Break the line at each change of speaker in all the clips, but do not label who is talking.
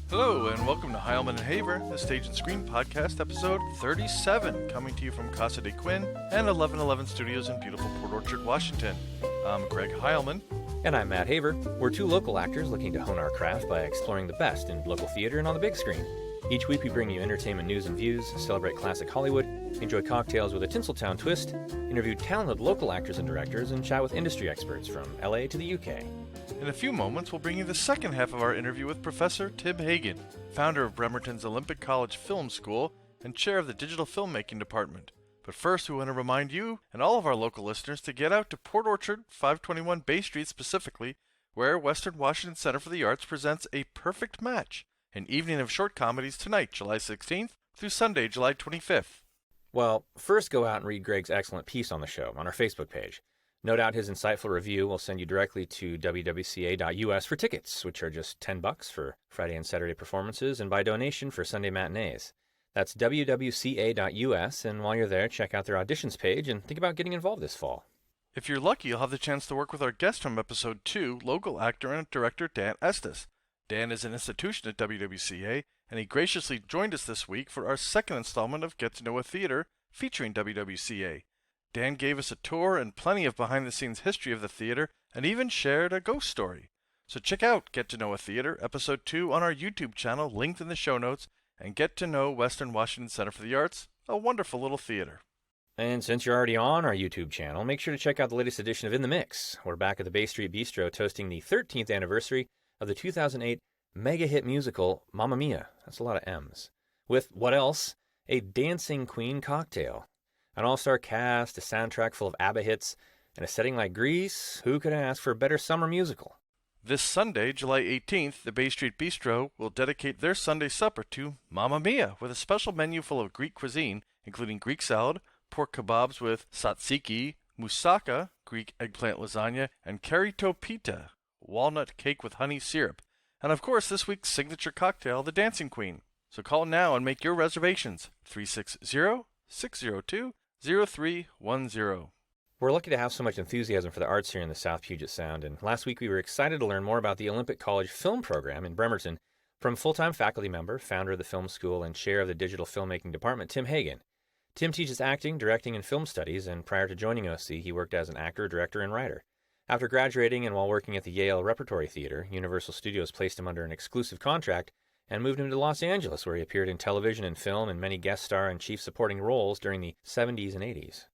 Hello, and welcome to Heilman Haver, the Stage and Screen Podcast, episode 37, coming to you from Casa de Quinn and 1111 Studios in beautiful Port Orchard, Washington. I'm Greg Heilman.
And I'm Matt Haver. We're two local actors looking to hone our craft by exploring the best in local theater and on the big screen. Each week we bring you entertainment news and views, celebrate classic Hollywood, enjoy cocktails with a Tinseltown twist, interview talented local actors and directors, and chat with industry experts from LA to the UK.
In a few moments, we'll bring you the second half of our interview with Professor Tim Hagan, founder of Bremerton's Olympic College Film School and chair of the Digital Filmmaking Department. But first, we want to remind you and all of our local listeners to get out to Port Orchard, 521 Bay Street specifically, where Western Washington Center for the Arts presents A Perfect Match, an evening of short comedies tonight, July 16th through Sunday, July 25th.
Well, first go out and read Greg's excellent piece on the show on our Facebook page. No doubt his insightful review will send you directly to WWCA.us for tickets, which are just $10 for Friday and Saturday performances and by donation for Sunday matinees. That's WWCA.us, and while you're there, check out their auditions page and think about getting involved this fall.
If you're lucky, you'll have the chance to work with our guest from episode 2, local actor and director Dan Estes. Dan is an institution at WWCA, and he graciously joined us this week for our second installment of Get to Know a Theater featuring WWCA. Dan gave us a tour and plenty of behind-the-scenes history of the theater and even shared a ghost story. So check out Get to Know a Theater, Episode 2 on our YouTube channel, linked in the show notes, and get to know Western Washington Center for the Arts, a wonderful little theater.
And since you're already on our YouTube channel, make sure to check out the latest edition of In the Mix. We're back at the Bay Street Bistro toasting the 13th anniversary of the 2008 mega hit musical Mamma Mia. That's a lot of M's. With, what else? A dancing queen cocktail. An all-star cast, a soundtrack full of ABBA hits, and a setting like Grease. Who could ask for a better summer musical?
This Sunday, July 18th, the Bay Street Bistro will dedicate their Sunday supper to Mamma Mia with a special menu full of Greek cuisine, including Greek salad, pork kebabs with tzatziki, Moussaka, Greek eggplant lasagna, and Karithopita, walnut cake with honey syrup. And of course, this week's signature cocktail, the Dancing Queen. So call now and make your reservations, 360-602-0310.
We're lucky to have so much enthusiasm for the arts here in the South Puget Sound, and last week we were excited to learn more about the Olympic College Film Program in Bremerton from full-time faculty member, founder of the film school, and chair of the Digital Filmmaking Department, Tim Hagan. Tim teaches acting, directing, and film studies, and prior to joining OC, he worked as an actor, director, and writer. After graduating and while working at the Yale Repertory Theater, Universal Studios placed him under an exclusive contract and moved him to Los Angeles, where he appeared in television and film and many guest star and chief supporting roles during the 70s and 80s.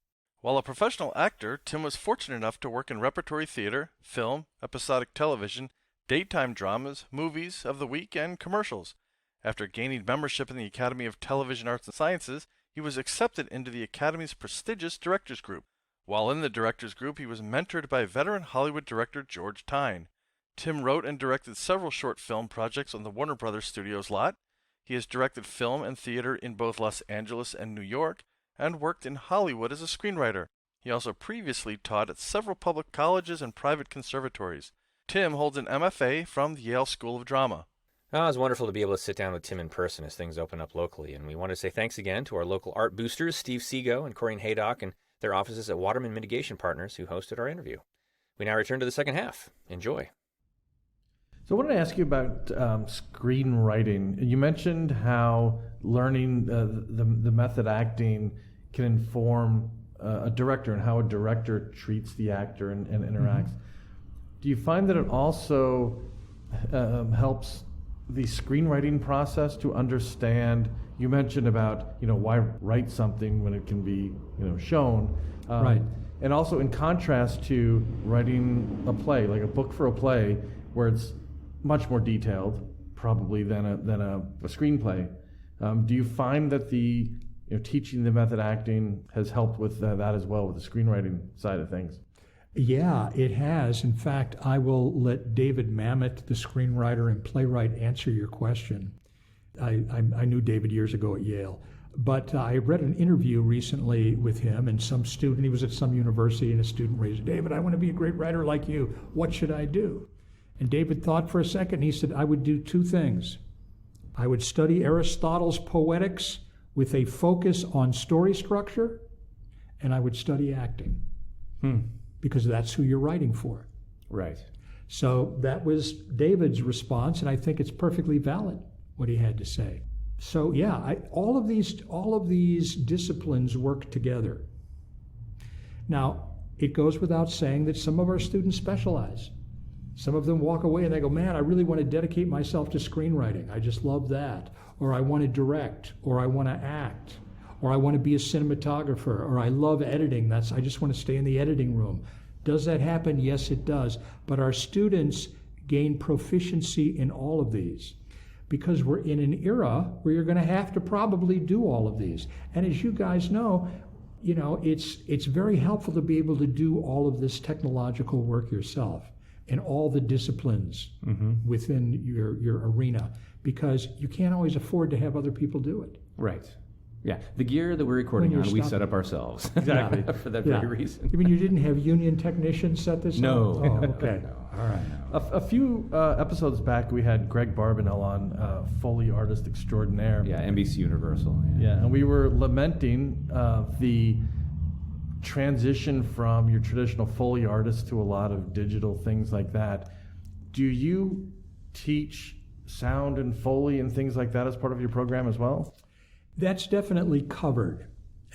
While a professional actor, Tim was fortunate enough to work in repertory theater, film, episodic television, daytime dramas, movies of the week, and commercials. After gaining membership in the Academy of Television Arts and Sciences, he was accepted into the Academy's prestigious Directors Group. While in the Directors Group, he was mentored by veteran Hollywood director George Tyne. Tim wrote and directed several short film projects on the Warner Brothers Studios lot. He has directed film and theater in both Los Angeles and New York, and worked in Hollywood as a screenwriter. He also previously taught at several public colleges and private conservatories. Tim holds an MFA from the Yale School of Drama.
Oh, it was wonderful to be able to sit down with Tim in person as things open up locally, and we want to say thanks again to our local art boosters, Steve Seago and Corrine Haydock, and their offices at Waterman Mitigation Partners, who hosted our interview. We now return to the second half. Enjoy.
So I wanted to ask you about screenwriting. You mentioned how learning the method acting can inform a director and how a director treats the actor and interacts. Mm-hmm. Do you find that it also helps the screenwriting process to understand? You mentioned about why write something when it can be shown,
right?
And also in contrast to writing a play, like a book for a play, where it's much more detailed, probably than a screenplay. Do you find that the teaching the method acting has helped with that as well, with the screenwriting side of things?
Yeah, it has. In fact, I will let David Mamet, the screenwriter and playwright, answer your question. I knew David years ago at Yale, but I read an interview recently with him and some student. He was at some university, and a student raised, "David, I want to be a great writer like you. What should I do?" And David thought for a second. He said, "I would do two things. I would study Aristotle's Poetics with a focus on story structure, and I would study acting." Because that's who you're writing for.
Right.
So that was David's response, and I think it's perfectly valid. what he had to say. So yeah, all of these disciplines work together. Now, it goes without saying that some of our students specialize. Some of them walk away and they go, man, I really want to dedicate myself to screenwriting. I just love that. Or I want to direct, or I want to act, or I want to be a cinematographer, or I love editing. I just want to stay in the editing room. Does that happen? Yes, it does. But our students gain proficiency in all of these because we're in an era where you're going to have to probably do all of these. And as you guys know, it's very helpful to be able to do all of this technological work yourself in all the disciplines within your arena, because you can't always afford to have other people do it.
Right. Yeah. The gear that we're recording on, we set up ourselves.
Exactly.
For that very reason.
You mean you didn't have union technicians set this
No.
up? Oh, okay.
No.
All right.
A few episodes back, we had Greg Barbanel on, Foley artist extraordinaire.
Yeah, NBC Universal.
Yeah, and we were lamenting the transition from your traditional Foley artist to a lot of digital things like that. Do you teach sound and Foley and things like that as part of your program as well?
That's definitely covered,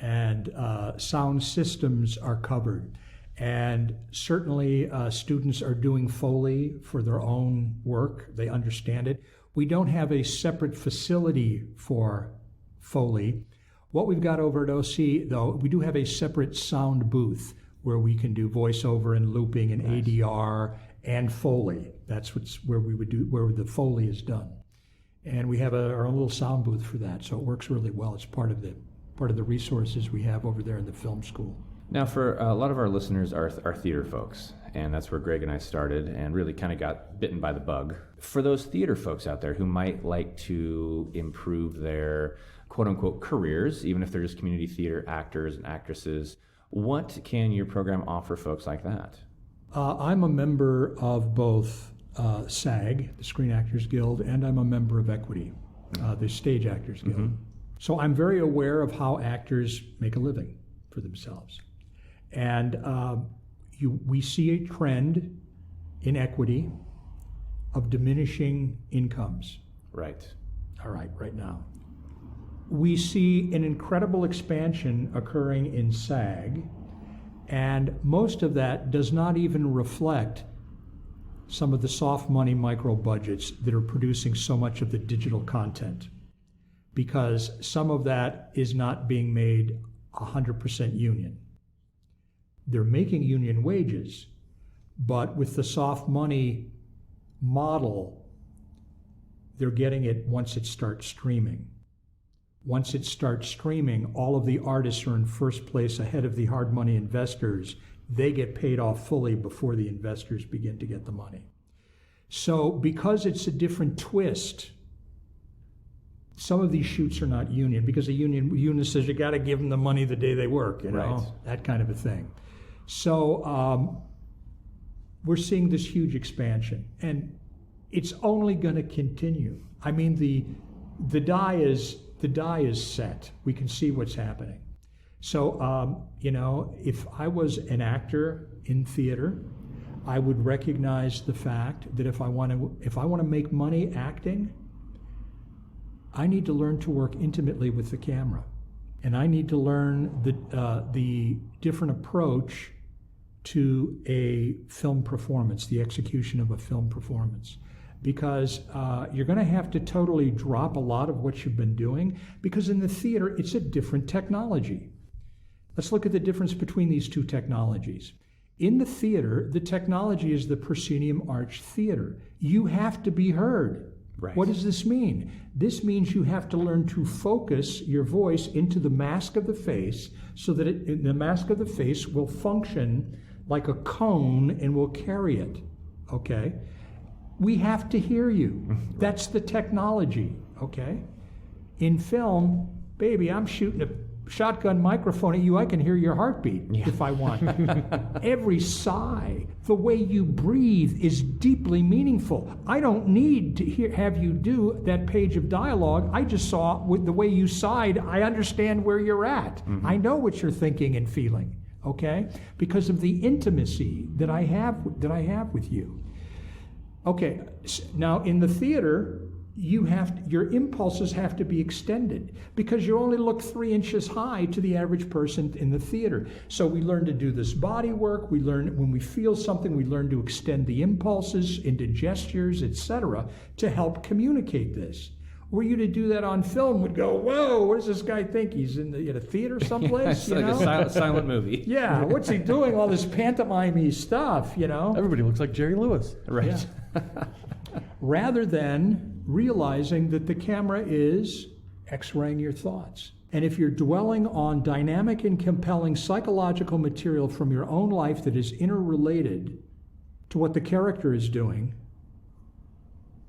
and sound systems are covered. And certainly students are doing Foley for their own work. They understand it. We don't have a separate facility for Foley. What we've got over at OC, though, we do have a separate sound booth where we can do voiceover and looping and ADR and Foley. That's where we would do, where the Foley is done. And we have our own little sound booth for that, so it works really well. It's part of the resources we have over there in the film school.
Now, for a lot of our listeners are theater folks, and that's where Greg and I started and really kind of got bitten by the bug. For those theater folks out there who might like to improve their quote-unquote careers, even if they're just community theater actors and actresses, what can your program offer folks like that?
I'm a member of both SAG, the Screen Actors Guild, and I'm a member of Equity, the Stage Actors Guild. Mm-hmm. So I'm very aware of how actors make a living for themselves. And we see a trend in equity of diminishing incomes.
Right.
All right, right now. We see an incredible expansion occurring in SAG, and most of that does not even reflect some of the soft money micro budgets that are producing so much of the digital content, because some of that is not being made 100% union. They're making union wages, but with the soft money model, they're getting it once it starts streaming. Once it starts streaming, all of the artists are in first place ahead of the hard money investors. They get paid off fully before the investors begin to get the money. So because it's a different twist, some of these shoots are not union, because a union says you got to give them the money the day they work,
right.
That kind of a thing. So we're seeing this huge expansion, and it's only going to continue. I mean, the die is set. We can see what's happening. So, if I was an actor in theater, I would recognize the fact that if I want to make money acting, I need to learn to work intimately with the camera, and I need to learn the different approach to a film performance, the execution of a film performance. Because you're going to have to totally drop a lot of what you've been doing, because in the theater, it's a different technology. Let's look at the difference between these two technologies. In the theater, the technology is the proscenium arch theater. You have to be heard.
Right.
What does this mean? This means you have to learn to focus your voice into the mask of the face so that the mask of the face will function like a cone and will carry it, okay? We have to hear you. That's the technology, okay? In film, baby, I'm shooting a shotgun microphone at you. I can hear your heartbeat if I want. Every sigh, the way you breathe is deeply meaningful. I don't need to have you do that page of dialogue. I just saw with the way you sighed, I understand where you're at. Mm-hmm. I know what you're thinking and feeling, okay? Because of the intimacy that I have with you. Okay, now in the theater, your impulses have to be extended because you only look 3 inches high to the average person in the theater. So we learn to do this body work. We learn when we feel something, we learn to extend the impulses into gestures, etc., to help communicate this. Were you to do that on film, would go, whoa, what does this guy think? He's in a theater someplace?
It's like a silent movie.
Yeah, what's he doing? All this pantomime-y stuff,
Everybody looks like Jerry Lewis.
Right.
Yeah. Rather than realizing that the camera is x-raying your thoughts. And if you're dwelling on dynamic and compelling psychological material from your own life that is interrelated to what the character is doing,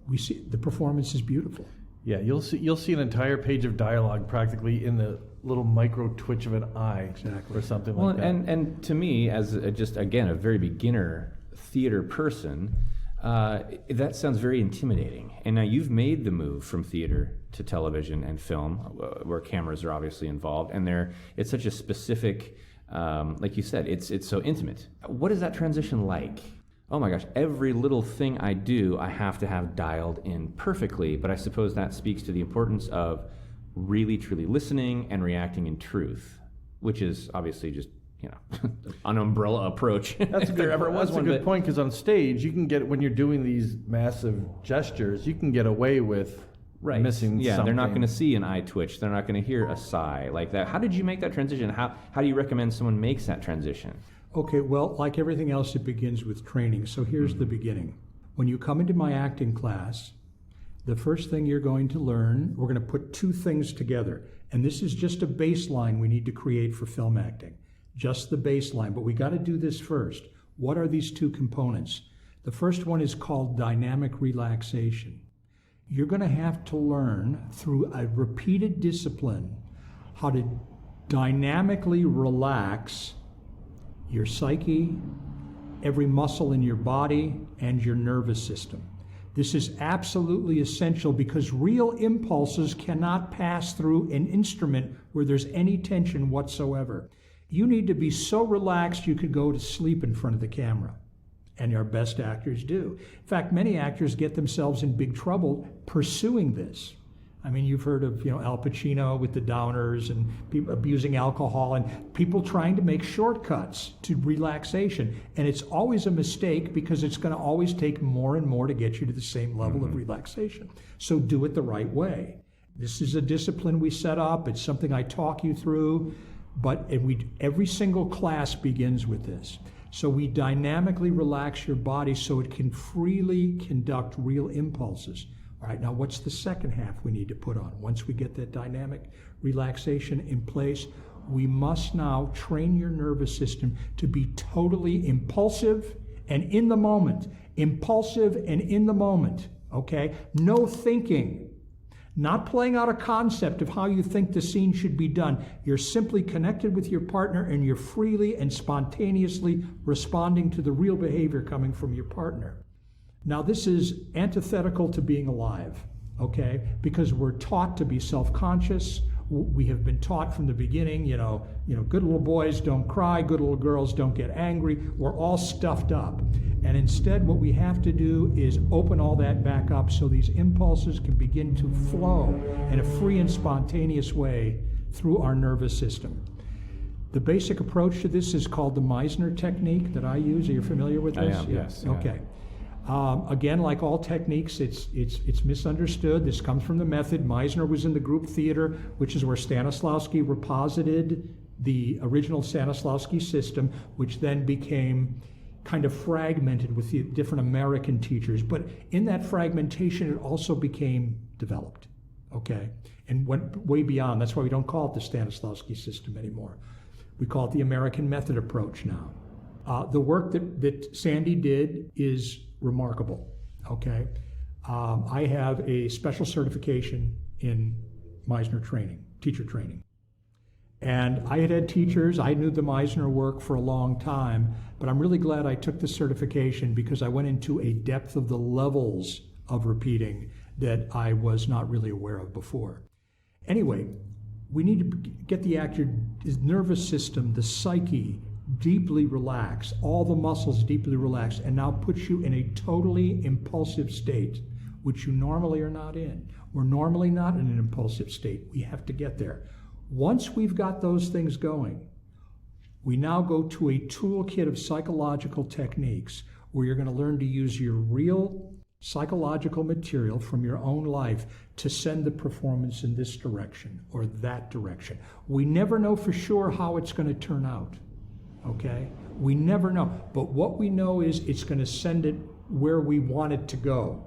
we see the performance is beautiful.
Yeah, you'll see an entire page of dialogue practically in the little micro twitch of an eye, or something like that.
And to me, as just again a very beginner theater person, that sounds very intimidating. And now you've made the move from theater to television and film, where cameras are obviously involved, and it's such a specific, like you said, it's so intimate. What is that transition like? Oh my gosh, every little thing I do, I have to have dialed in perfectly, but I suppose that speaks to the importance of really, truly listening and reacting in truth, which is obviously just, an umbrella approach.
That's a good point, because on stage, you can get, when you're doing these massive gestures, you can get away with missing something.
Yeah, they're not going to see an eye twitch. They're not going to hear a sigh like that. How did you make that transition? How do you recommend someone makes that transition?
Okay, well, like everything else, it begins with training. So here's the beginning. When you come into my acting class, the first thing you're going to learn, we're going to put 2 things together. And this is just a baseline we need to create for film acting. Just the baseline, but we got to do this first. What are these 2 components? The first one is called dynamic relaxation. You're going to have to learn through a repeated discipline how to dynamically relax your psyche, every muscle in your body, and your nervous system. This is absolutely essential because real impulses cannot pass through an instrument where there's any tension whatsoever. You need to be so relaxed you could go to sleep in front of the camera, and our best actors do. In fact, many actors get themselves in big trouble pursuing this. I mean, you've heard of Al Pacino with the downers and people abusing alcohol and people trying to make shortcuts to relaxation. And it's always a mistake because it's going to always take more and more to get you to the same level of relaxation. So do it the right way. This is a discipline we set up. It's something I talk you through. But every single class begins with this. So we dynamically relax your body so it can freely conduct real impulses. All right, now what's the second half we need to put on? Once we get that dynamic relaxation in place, we must now train your nervous system to be totally impulsive and in the moment. Impulsive and in the moment, okay? No thinking. Not playing out a concept of how you think the scene should be done. You're simply connected with your partner and you're freely and spontaneously responding to the real behavior coming from your partner. Now, this is antithetical to being alive, okay? Because we're taught to be self-conscious. We have been taught from the beginning, good little boys don't cry, good little girls don't get angry. We're all stuffed up. And instead, what we have to do is open all that back up so these impulses can begin to flow in a free and spontaneous way through our nervous system. The basic approach to this is called the Meisner technique that I use. Are you familiar with this?
I am, yes.
Okay. Again, like all techniques, it's misunderstood. This comes from the method. Meisner was in the group theater, which is where Stanislavski reposited the original Stanislavski system, which then became kind of fragmented with the different American teachers. But in that fragmentation, it also became developed, okay? And went way beyond. That's why we don't call it the Stanislavski system anymore. We call it the American method approach now. The work that Sandy did is remarkable, okay? I have a special certification in Meisner training, teacher training. And I had teachers, I knew the Meisner work for a long time, but I'm really glad I took the certification because I went into a depth of the levels of repeating that I was not really aware of before. Anyway, we need to get the actor's nervous system, the psyche, deeply relaxed, all the muscles deeply relaxed, and now puts you in a totally impulsive state. which you normally are not in. We're normally not in an impulsive state. We have to get there. Once we've got those things going, we now go to a toolkit of psychological techniques where you're going to learn to use your real psychological material from your own life to send the performance in this direction or that direction. We never know for sure how it's going to turn out, okay? We never know. But what we know is it's going to send it where we want it to go.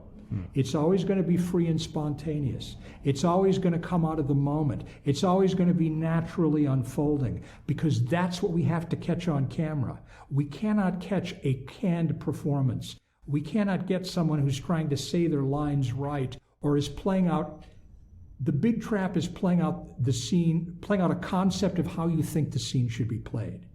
It's always going to be free and spontaneous. It's always going to come out of the moment. It's always going to be naturally unfolding, because that's what we have to catch on camera. We cannot catch a canned performance. We cannot get someone who's trying to say their lines right or is playing out. The big trap is playing out the scene, playing out a concept of how you think the scene should be played.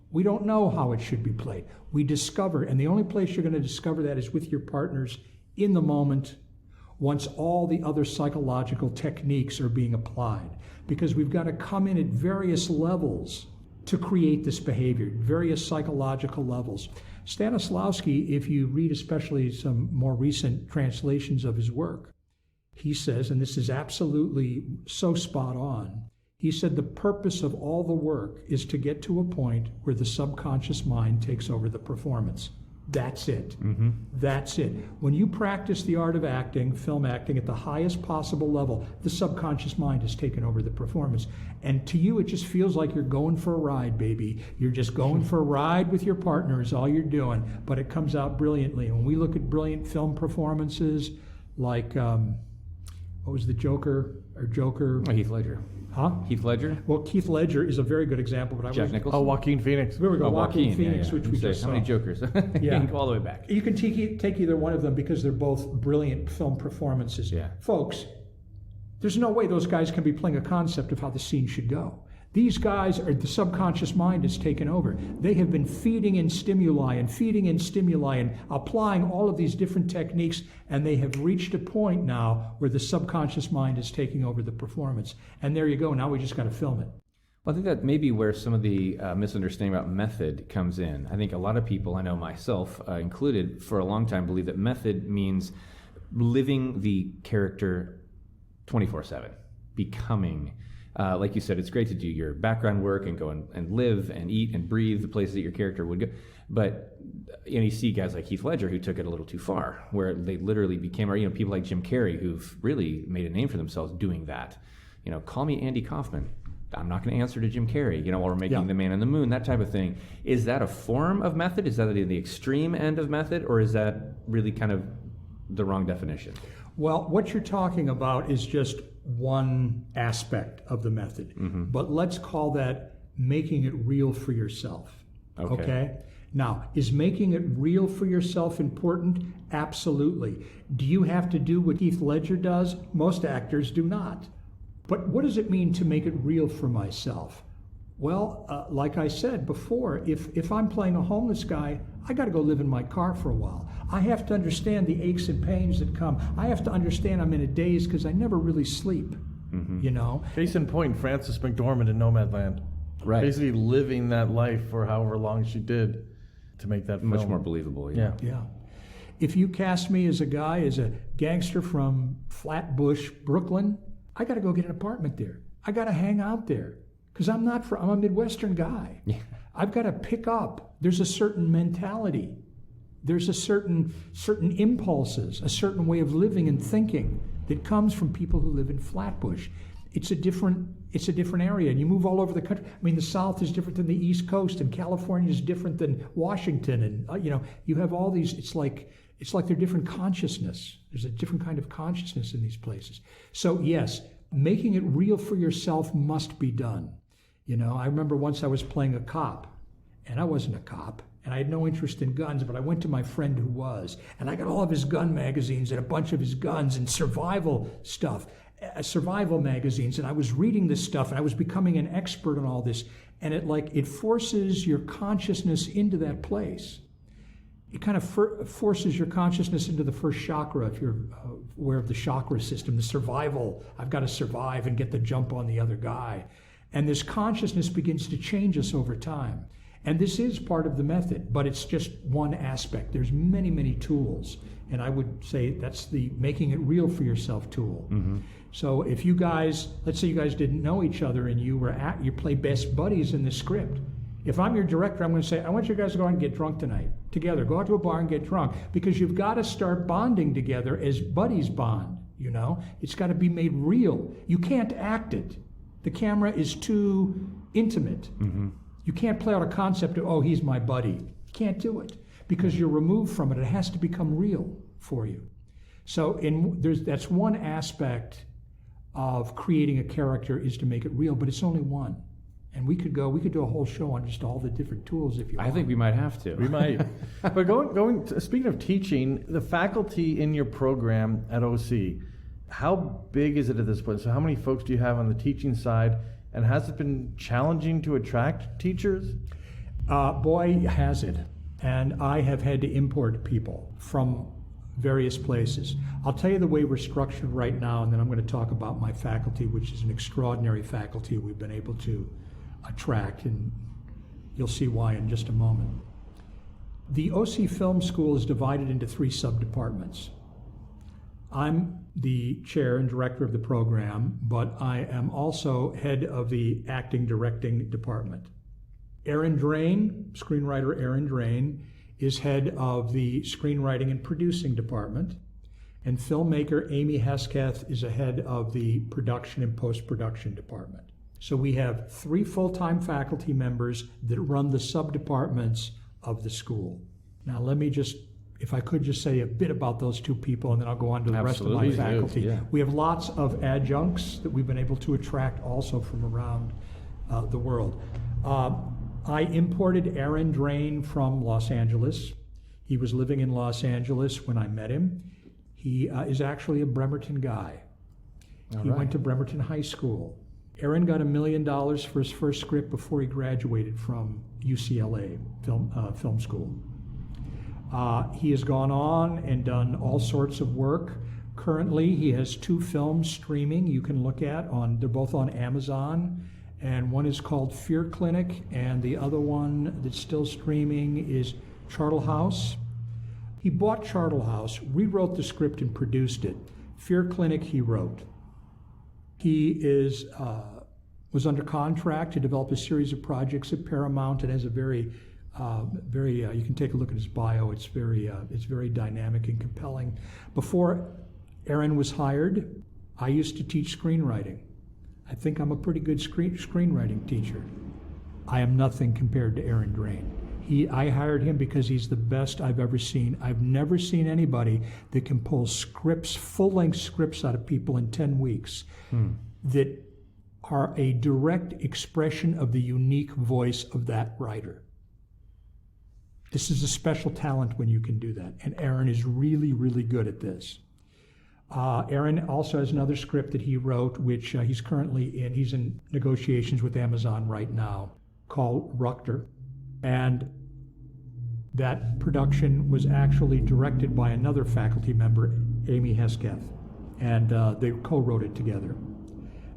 We don't know how it should be played. We discover, and the only place you're going to discover that is with your partners in the moment, once all the other psychological techniques are being applied. Because we've got to come in at various levels to create this behavior, various psychological levels. Stanislavski, if you read especially some more recent translations of his work, he says, and this is absolutely so spot on, he said the purpose of all the work is to get to a point where the subconscious mind takes over the performance. That's it. Mm-hmm. That's it. When you practice the art of acting, film acting, at the highest possible level, the subconscious mind has taken over the performance. And to you, it just feels like you're going for a ride, baby. You're just going for a ride with your partner is all you're doing. But it comes out brilliantly. When we look at brilliant film performances, like, what was the Joker?
Heath Ledger.
Huh?
Heath Ledger?
Well, Keith Ledger is a very good example, but
Jack Nicholson?
Oh, Joaquin Phoenix.
There we go, Joaquin
Joaquin,
Phoenix,
yeah.
which we just
How
saw.
many Jokers? You can go all the way back.
You can take either one of them because they're both brilliant film performances.
Yeah.
Folks, there's no way those guys can be playing a concept of how the scene should go. These guys are, the subconscious mind has taken over. They have been feeding in stimuli and applying all of these different techniques, and they have reached a point now where the subconscious mind is taking over the performance. And there you go. Now we just got to film it.
Well, I think that may be where some of the misunderstanding about method comes in. I think a lot of people, I know myself included, for a long time believe that method means living the character 24/7, becoming. Like you said, it's great to do your background work and go and live and eat and breathe the places that your character would go. But you see guys like Heath Ledger who took it a little too far, where they literally became, or people like Jim Carrey who've really made a name for themselves doing that. Call me Andy Kaufman. I'm not going to answer to Jim Carrey, while we're making The Man in the Moon, that type of thing. Is that a form of method? Is that the extreme end of method? Or is that really kind of the wrong definition?
Well, what you're talking about is just one aspect of the method. Mm-hmm. But let's call that making it real for yourself. Okay? Now, is making it real for yourself important? Absolutely. Do you have to do what Heath Ledger does? Most actors do not. But what does it mean to make it real for myself? Well, like I said before, if I'm playing a homeless guy, I got to go live in my car for a while. I have to understand the aches and pains that come. I have to understand I'm in a daze because I never really sleep,
Case in point, Frances McDormand in Nomadland.
Right.
Basically living that life for however long she did to make that film.
Much more believable.
Yeah.
If you cast me as a guy, as a gangster from Flatbush, Brooklyn, I got to go get an apartment there. I got to hang out there. Because I'm a Midwestern guy. Yeah. I've got to pick up. There's a certain mentality. There's a certain impulses, a certain way of living and thinking that comes from people who live in Flatbush. It's a different area, and you move all over the country. I mean, the South is different than the East Coast, and California is different than Washington, and you have all these. It's like they're different consciousness. There's a different kind of consciousness in these places. So yes, making it real for yourself must be done. I remember once I was playing a cop, and I wasn't a cop, and I had no interest in guns, but I went to my friend who was, and I got all of his gun magazines and a bunch of his guns and survival stuff, survival magazines, and I was reading this stuff, and I was becoming an expert on all this, and it forces your consciousness into that place. It kind of forces your consciousness into the first chakra, if you're aware of the chakra system, the survival. I've got to survive and get the jump on the other guy. And this consciousness begins to change us over time. And this is part of the method, but it's just one aspect. There's many, many tools. And I would say that's the making it real for yourself tool.
Mm-hmm.
So if you guys, let's say you guys didn't know each other and you play best buddies in the script. If I'm your director, I'm going to say, I want you guys to go out and get drunk tonight together. Go out to a bar and get drunk, because you've got to start bonding together as buddies bond, you know? It's got to be made real. You can't act it. The camera is too intimate.
Mm-hmm.
You can't play out a concept of, oh, he's my buddy. You can't do it because you're removed from it. It has to become real for you. So that's one aspect of creating a character, is to make it real, but it's only one. And we could do a whole show on just all the different tools if you want.
I think we might have to.
We might. But speaking of teaching, the faculty in your program at OC, how big is it at this point? So how many folks do you have on the teaching side? And has it been challenging to attract teachers?
Boy, has it. And I have had to import people from various places. I'll tell you the way we're structured right now, and then I'm going to talk about my faculty, which is an extraordinary faculty we've been able to attract, and you'll see why in just a moment. The OC Film School is divided into 3 sub-departments. I'm the chair and director of the program, but I am also head of the acting directing department. Aaron Drain, screenwriter Aaron Drain, is head of the screenwriting and producing department, and filmmaker Amy Hesketh is a head of the production and post-production department. So we have 3 full-time faculty members that run the sub-departments of the school. Now let me just, if I could just say a bit about those 2 people, and then I'll go on to the rest of my faculty.
Yeah.
We have lots of adjuncts that we've been able to attract also from around the world. I imported Aaron Drain from Los Angeles. He was living in Los Angeles when I met him. He is actually a Bremerton guy. He went to Bremerton High School. Aaron got $1 million for his first script before he graduated from UCLA film school. He has gone on and done all sorts of work. Currently, he has 2 films streaming you can look at. They're both on Amazon. And one is called Fear Clinic, and the other one that's still streaming is Chartle House. He bought Chartle House, rewrote the script, and produced it. Fear Clinic he wrote. He was under contract to develop a series of projects at Paramount, and has a very you can take a look at his bio. It's very dynamic and compelling. Before Aaron was hired, I used to teach screenwriting. I think I'm a pretty good screenwriting teacher. I am nothing compared to Aaron Drain. I hired him because he's the best I've ever seen. I've never seen anybody that can pull scripts, full-length scripts out of people in 10 weeks that are a direct expression of the unique voice of that writer. This is a special talent when you can do that, and Aaron is really, really good at this. Aaron also has another script that he wrote, which he's currently in. He's in negotiations with Amazon right now, called Ruchter. And that production was actually directed by another faculty member, Amy Hesketh, and they co-wrote it together.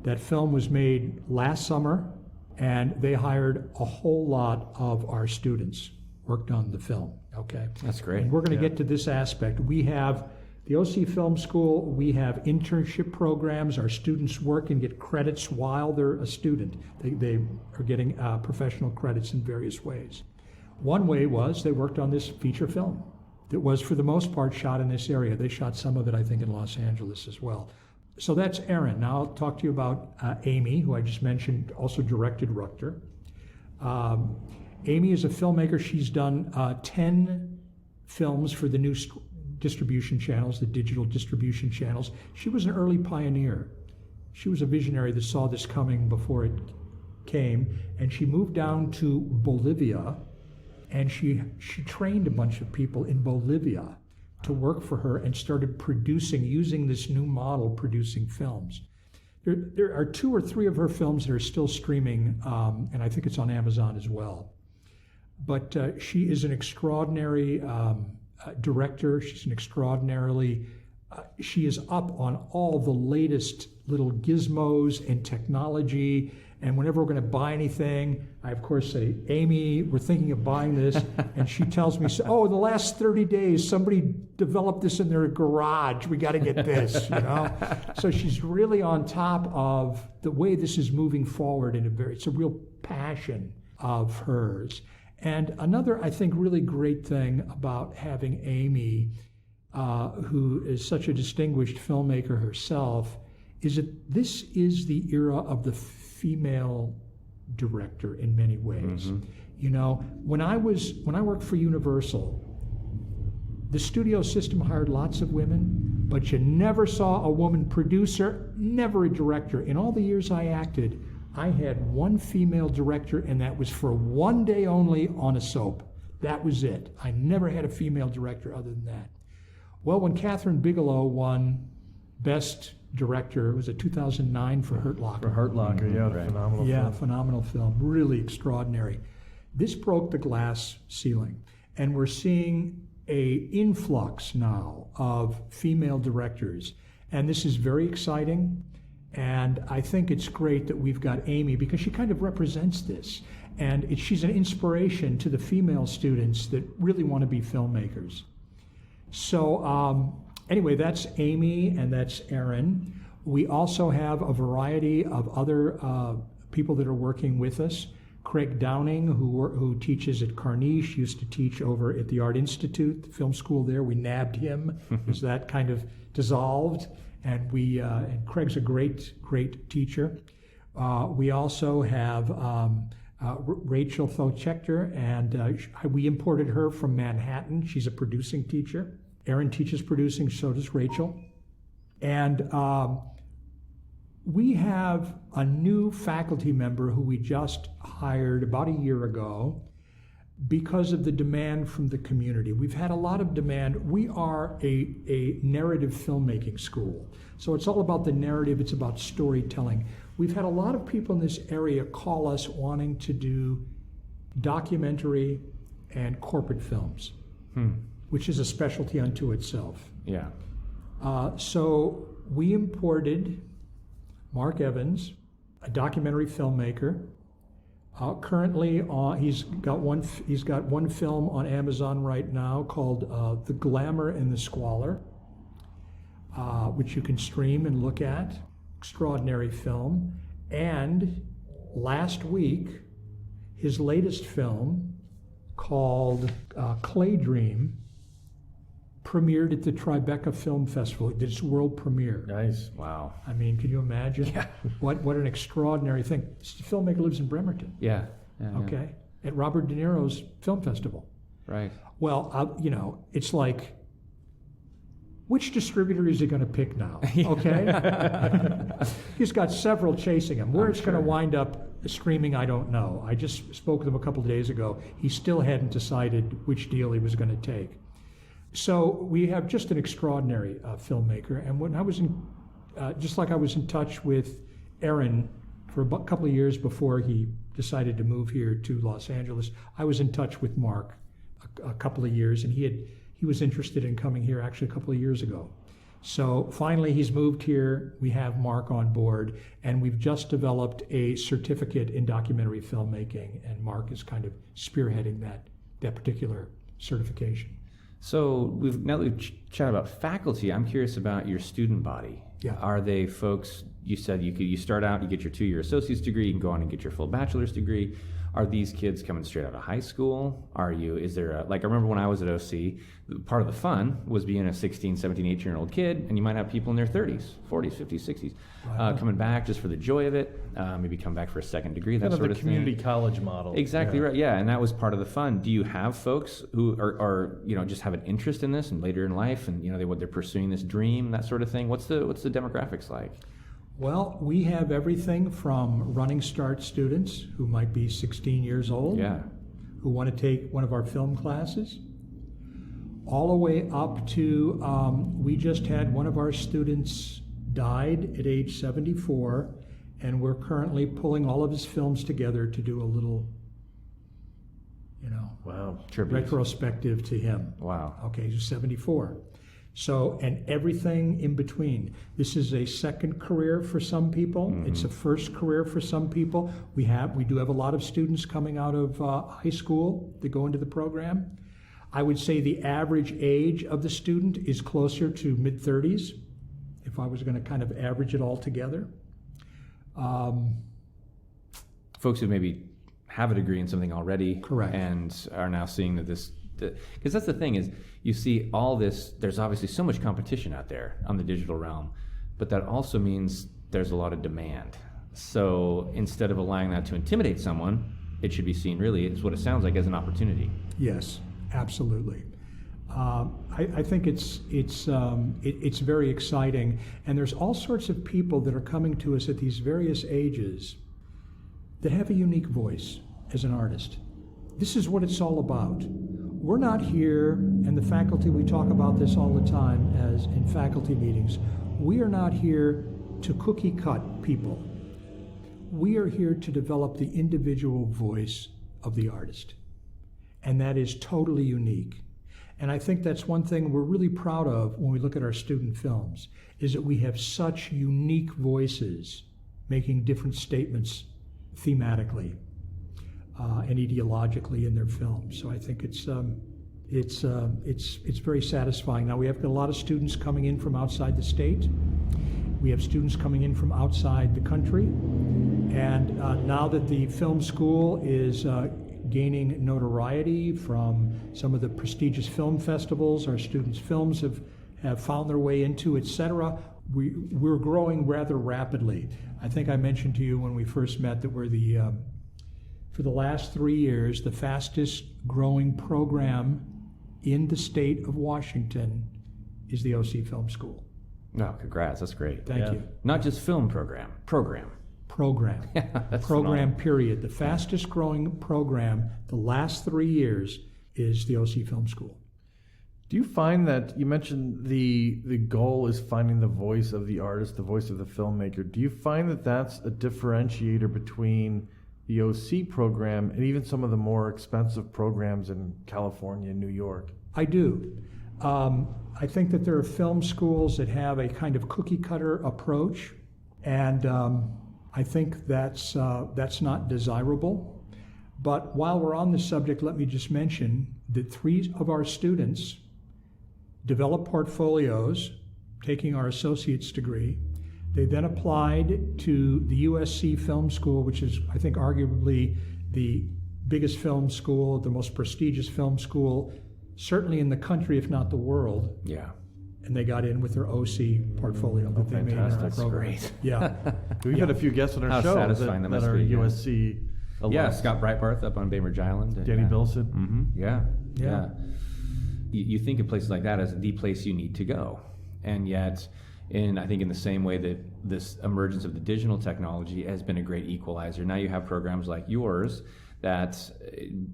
That film was made last summer, and they hired a whole lot of our students, worked on the film, okay?
That's great.
And we're going to get to this aspect. We have the OC Film School, we have internship programs. Our students work and get credits while they're a student. They are getting professional credits in various ways. One way was they worked on this feature film that was, for the most part, shot in this area. They shot some of it, I think, in Los Angeles as well. So that's Aaron. Now I'll talk to you about Amy, who I just mentioned, also directed Ruchter. Amy is a filmmaker. She's done 10 films for the new distribution channels, the digital distribution channels. She was an early pioneer. She was a visionary that saw this coming before it came, and she moved down to Bolivia, and she trained a bunch of people in Bolivia to work for her and started producing, using this new model, producing films. There are 2 or 3 of her films that are still streaming, and I think it's on Amazon as well. But she is an extraordinary director. She's an extraordinarily, she is up on all the latest little gizmos and technology And whenever we're going to buy anything, I, of course, say, Amy, we're thinking of buying this. And she tells me, oh, in the last 30 days, somebody developed this in their garage. We got to get this, you know? So she's really on top of the way this is moving forward it's a real passion of hers. And another, I think, really great thing about having Amy, who is such a distinguished filmmaker herself, is that this is the era of the female director in many ways.
Mm-hmm.
You know, when I worked for Universal, the studio system hired lots of women, but you never saw a woman producer, never a director. In all the years I acted, I had one female director, and that was for one day only on a soap. That was it. I never had a female director other than that. Well, when Catherine Bigelow won Best Director, it was 2009 for Hurt Locker.
For Hurt Locker, yeah,
Right.
phenomenal
Yeah,
film.
phenomenal film, really extraordinary. This broke the glass ceiling, and we're seeing a influx now of female directors, and this is very exciting. And I think it's great that we've got Amy, because she kind of represents this, and she's an inspiration to the female students that really want to be filmmakers. So anyway, that's Amy and that's Erin. We also have a variety of other people that are working with us. Craig Downing, who teaches at Carnegie, used to teach over at the Art Institute, the film school there. We nabbed him as that kind of dissolved, and and Craig's a great teacher. We also have Rachel Thochechter, and we imported her from Manhattan. She's a producing teacher. Erin teaches producing, so does Rachel. And we have a new faculty member who we just hired about a year ago because of the demand from the community. We've had a lot of demand. We are a narrative filmmaking school. So it's all about the narrative, it's about storytelling. We've had a lot of people in this area call us wanting to do documentary and corporate films, which is a specialty unto itself.
Yeah.
So we imported Mark Evans, a documentary filmmaker. Currently, he's got one film on Amazon right now called The Glamour and the Squalor, which you can stream and look at. Extraordinary film. And last week, his latest film called Clay Dream premiered at the Tribeca Film Festival. It did its world premiere.
Nice.
Wow.
I mean, can you imagine?
Yeah.
What an extraordinary thing. This filmmaker lives in Bremerton.
Yeah.
Okay, at Robert De Niro's film festival.
Right.
Well, it's like, which distributor is he going to pick now? Okay, he's got several chasing him. Where it's going to wind up streaming, I don't know. I just spoke with him a couple of days ago. He still hadn't decided which deal he was going to take. So we have just an extraordinary filmmaker. And when I was just like I was in touch with Aaron for a couple of years before he decided to move here to Los Angeles, I was in touch with Mark a couple of years, and he was interested in coming here actually a couple of years ago. So finally he's moved here. We have Mark on board, and we've just developed a certificate in documentary filmmaking, and Mark is kind of spearheading that particular certification.
So now that we've chatted about faculty, I'm curious about your student body.
Yeah.
Are they folks, you said you start out, you get your 2-year associate's degree, you can go on and get your full bachelor's degree. Are these kids coming straight out of high school? Is there I remember when I was at OC, part of the fun was being a 16, 17, 18-year-old kid, and you might have people in their 30s, 40s, 50s, 60s, coming back just for the joy of it, maybe come back for a second degree, that sort of thing.
The community college model.
Exactly right, yeah, and that was part of the fun. Do you have folks who are just have an interest in this and later in life, and they're pursuing this dream, that sort of thing? What's the demographics like?
Well, we have everything from Running Start students who might be 16 years old, who want to take one of our film classes, all the way up to, we just had one of our students died at age 74, and we're currently pulling all of his films together to do a little,
Wow.
Tribute.
retrospective to him.
Wow.
Okay, he's 74. So, and everything in between. This is a second career for some people. It's a first career for some people. We do have a lot of students coming out of high school that go into the program. I would say the average age of the student is closer to mid-30s, if I was going to kind of average it all together.
Folks who maybe have a degree in something already.
Correct.
And are now seeing that because that's the thing is, you see all this, there's obviously so much competition out there on the digital realm, but that also means there's a lot of demand. So instead of allowing that to intimidate someone, it should be seen really, is what it sounds like, as an opportunity.
Yes, absolutely. I think it's very exciting, and there's all sorts of people that are coming to us at these various ages that have a unique voice as an artist. This is what it's all about. We're not here, and the faculty, we talk about this all the time as in faculty meetings, we are not here to cookie cut people. We are here to develop the individual voice of the artist. And that is totally unique. And I think that's one thing we're really proud of when we look at our student films, is that we have such unique voices making different statements thematically and ideologically in their films. So I think it's very satisfying. Now we have a lot of students coming in from outside the state. We have students coming in from outside the country. And now that the film school is gaining notoriety from some of the prestigious film festivals our students' films have found their way into, etc., we're growing rather rapidly. I think I mentioned to you when we first met that we're for the last 3 years, the fastest growing program in the state of Washington is the OC Film School.
No, congrats, that's great.
Thank you.
Not just film program.
Program,
That's
phenomenal.
period.
The fastest growing program the last 3 years is the OC Film School.
Do you find that, you mentioned the goal is finding the voice of the artist, the voice of the filmmaker. Do you find that that's a differentiator between the OC program and even some of the more expensive programs in California and New York?
I do. I think that there are film schools that have a kind of cookie cutter approach, and I think that's not desirable. But while we're on this subject, let me just mention that 3 of our students developed portfolios, taking our associate's degree. They then applied to the USC Film School, which is, I think, arguably the biggest film school, the most prestigious film school, certainly in the country, if not the world.
Yeah.
And they got in with their OC portfolio that they made in our
Fantastic.
program.
Great.
Yeah.
We've had a few guests on our
How
show
satisfying
that
that must
are
be, yeah.
USC alums.
Yeah, Scott Breitbarth up on Bainbridge Island. And,
Danny Bilson.
Mm-hmm. Yeah.
Yeah.
You think of places like that as the place you need to go. And yet, I think in the same way that this emergence of the digital technology has been a great equalizer, now you have programs like yours that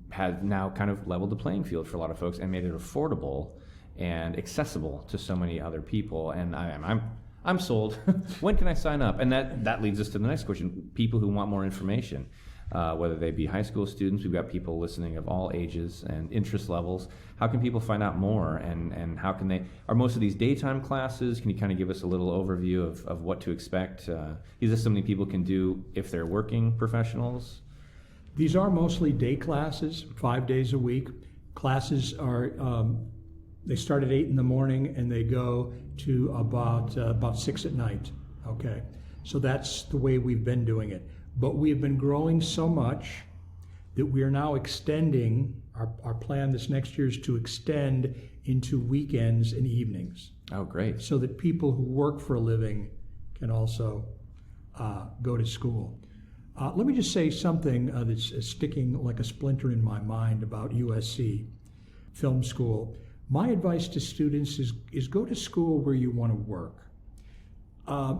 have now kind of leveled the playing field for a lot of folks and made it affordable and accessible to so many other people. And I'm sold. When can I sign up? And that leads us to the next question. People who want more information, whether they be high school students, we've got people listening of all ages and interest levels. How can people find out more, and how can are most of these daytime classes? Can you kind of give us a little overview of what to expect? Is this something people can do if they're working professionals?
These are mostly day classes, 5 days a week. Classes are, they start at 8 in the morning and they go to about 6 at night, okay? So that's the way we've been doing it. But we've been growing so much that we are now extending, our plan this next year is to extend into weekends and evenings.
Oh, great.
So that people who work for a living can also go to school. Let me just say something that's sticking like a splinter in my mind about USC Film School. My advice to students is go to school where you want to work.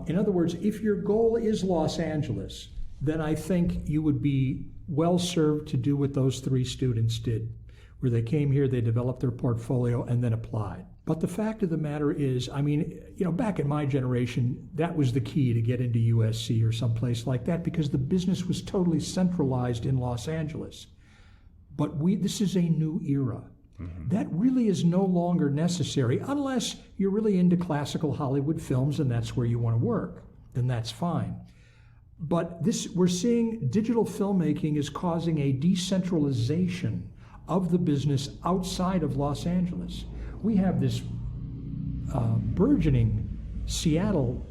In other words, if your goal is Los Angeles, then I think you would be well served to do what those 3 students did, where they came here, they developed their portfolio, and then applied. But the fact of the matter is, I mean, back in my generation, that was the key to get into USC or someplace like that, because the business was totally centralized in Los Angeles. But this is a new era. That really is no longer necessary unless you're really into classical Hollywood films and that's where you want to work. Then that's fine. But we're seeing digital filmmaking is causing a decentralization of the business outside of Los Angeles. We have this burgeoning Seattle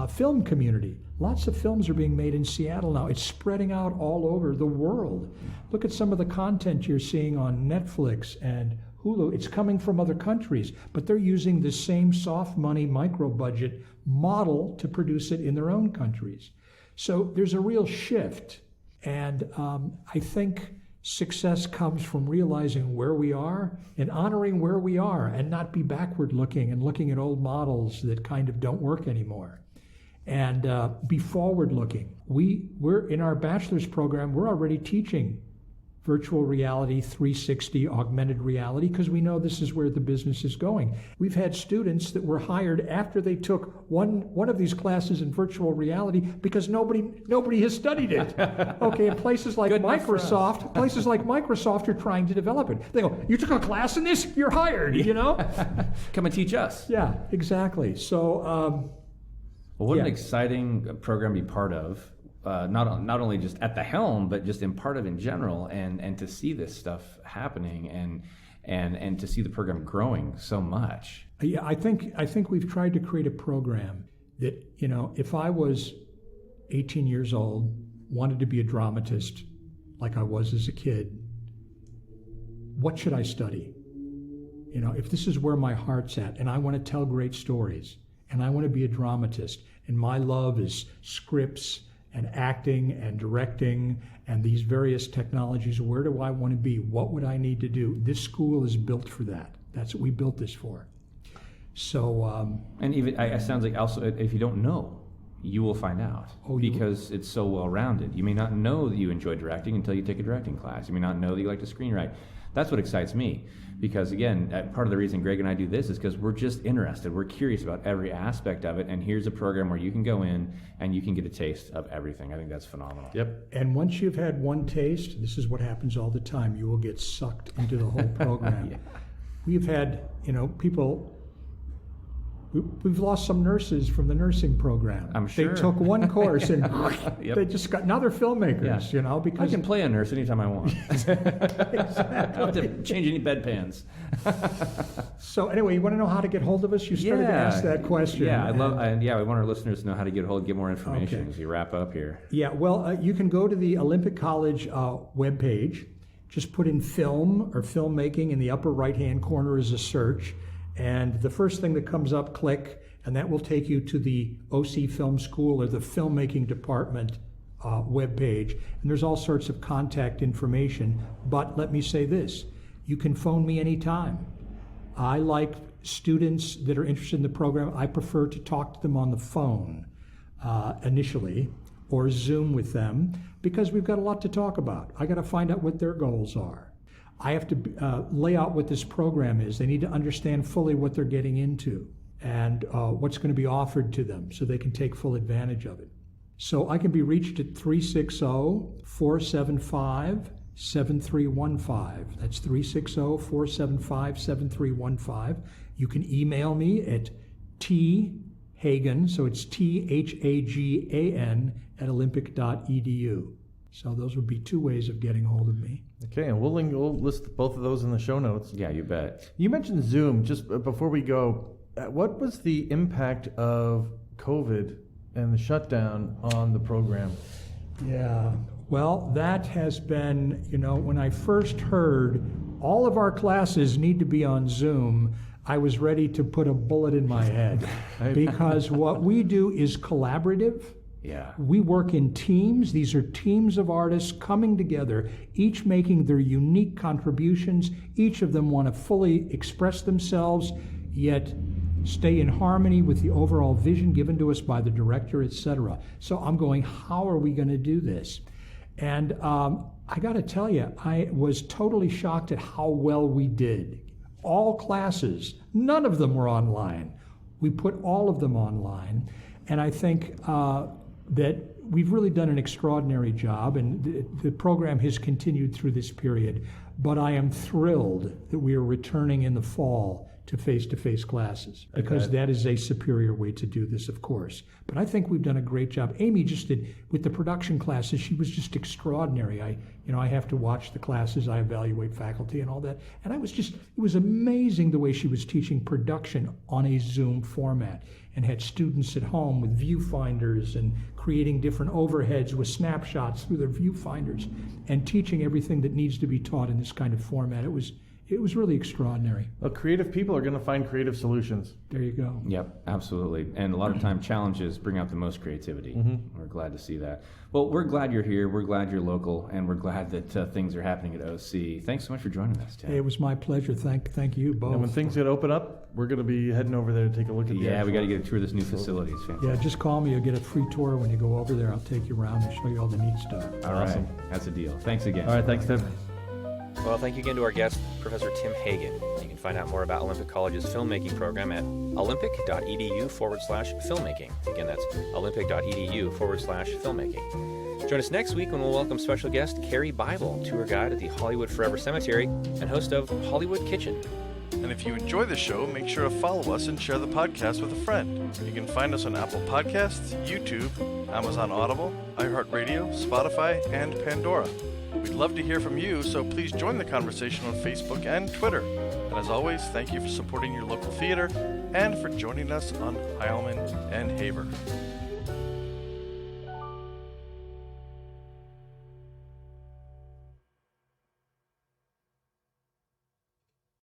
film community. Lots of films are being made in Seattle now. It's spreading out all over the world. Look at some of the content you're seeing on Netflix and Hulu. It's coming from other countries, but they're using the same soft money micro budget model to produce it in their own countries. So there's a real shift. And I think success comes from realizing where we are and honoring where we are and not be backward looking and looking at old models that kind of don't work anymore. And be forward looking. We're in our bachelor's program, we're already teaching virtual reality, 360, augmented reality, because we know this is where the business is going. We've had students that were hired after they took one of these classes in virtual reality because nobody has studied it. Okay, and places like Microsoft are trying to develop it. They go, you took a class in this, you're hired, you know?
Come and teach us.
Yeah, exactly. So,
well, what an exciting program to be part of. Not only just at the helm, but just in part of in general, and to see this stuff happening and to see the program growing so much.
Yeah, I think we've tried to create a program that, you know, if I was 18 years old, wanted to be a dramatist like I was as a kid, what should I study? You know, if this is where my heart's at and I want to tell great stories and I want to be a dramatist and my love is scripts and acting and directing and these various technologies, where do I want to be? What would I need to do? This school is built for that. That's what we built this for. So,
and even it sounds like also if you don't know, you will find out because it's so well-rounded. You may not know that you enjoy directing until you take a directing class. You may not know that you like to screenwrite. That's what excites me because, again, part of the reason Greg and I do this is because we're just interested. We're curious about every aspect of it, and here's a program where you can go in and you can get a taste of everything. I think that's phenomenal.
Yep.
And once you've had one taste, this is what happens all the time. You will get sucked into the whole program.
Yeah.
We've had, people... We've lost some nurses from the nursing program.
I'm sure.
They took one course and
Yep.
they just got, now they're filmmakers, because...
I can play a nurse anytime I want.
Exactly.
I don't have to change any bedpans.
So anyway, you want to know how to get hold of us? You started to ask that question.
Yeah, we want our listeners to know how to get more information as we wrap up here.
Yeah, well, you can go to the Olympic College webpage. Just put in film or filmmaking in the upper right-hand corner as a search. And the first thing that comes up, click, and that will take you to the OC Film School or the Filmmaking Department webpage. And there's all sorts of contact information. But let me say this, you can phone me anytime. I like students that are interested in the program. I prefer to talk to them on the phone initially or Zoom with them because we've got a lot to talk about. I got to find out what their goals are. I have to lay out what this program is. They need to understand fully what they're getting into and what's going to be offered to them so they can take full advantage of it. So I can be reached at 360-475-7315. That's 360-475-7315. You can email me at Hagan, so it's THAGAN @olympic.edu. So those would be two ways of getting hold of me.
Okay, and we'll list both of those in the show notes.
Yeah, you bet.
You mentioned Zoom. Just before we go, what was the impact of COVID and the shutdown on the program?
Yeah, well, that has been, when I first heard all of our classes need to be on Zoom, I was ready to put a bullet in my head because what we do is collaborative.
Yeah.
We work in teams. These are teams of artists coming together, each making their unique contributions. Each of them want to fully express themselves, yet stay in harmony with the overall vision given to us by the director, etc. So I'm going, how are we going to do this? And I got to tell you, I was totally shocked at how well we did. All classes, none of them were online. We put all of them online. And I think that we've really done an extraordinary job, and the program has continued through this period. But I am thrilled that we are returning in the fall to face-to-face classes, because that is a superior way to do this, of course. But I think we've done a great job. Amy just did, with the production classes, she was just extraordinary. I have to watch the classes, I evaluate faculty and all that. And it was amazing the way she was teaching production on a Zoom format, and had students at home with viewfinders and creating different overheads with snapshots through their viewfinders and teaching everything that needs to be taught in this kind of format. It was really extraordinary.
Well, creative people are going to find creative solutions.
There you go.
Yep, absolutely. And a lot of time challenges bring out the most creativity. We're glad to see that. Well, we're glad you're here. We're glad you're local, and we're glad that things are happening at OC. Thanks so much for joining us, Tim.
Hey, it was my pleasure. Thank you both.
And when things get open up, we're going to be heading over there to take a look at
we got to get a tour of this new facility. It's fantastic.
Yeah, just call me. You'll get a free tour when you go over there. I'll take you around and show you all the neat stuff.
All
Awesome.
right. That's a deal. Thanks again.
All right, thanks, Tim.
Well, thank you again to our guest, Professor Tim Hagan. You can find out more about Olympic College's filmmaking program at olympic.edu/filmmaking. Again, that's olympic.edu/filmmaking. Join us next week when we'll welcome special guest Carrie Bible, tour guide at the Hollywood Forever Cemetery and host of Hollywood Kitchen.
And if you enjoy the show, make sure to follow us and share the podcast with a friend. You can find us on Apple Podcasts, YouTube, Amazon Audible, iHeartRadio, Spotify, and Pandora. We'd love to hear from you, so please join the conversation on Facebook and Twitter. And as always, thank you for supporting your local theater and for joining us on Heilman and Haver.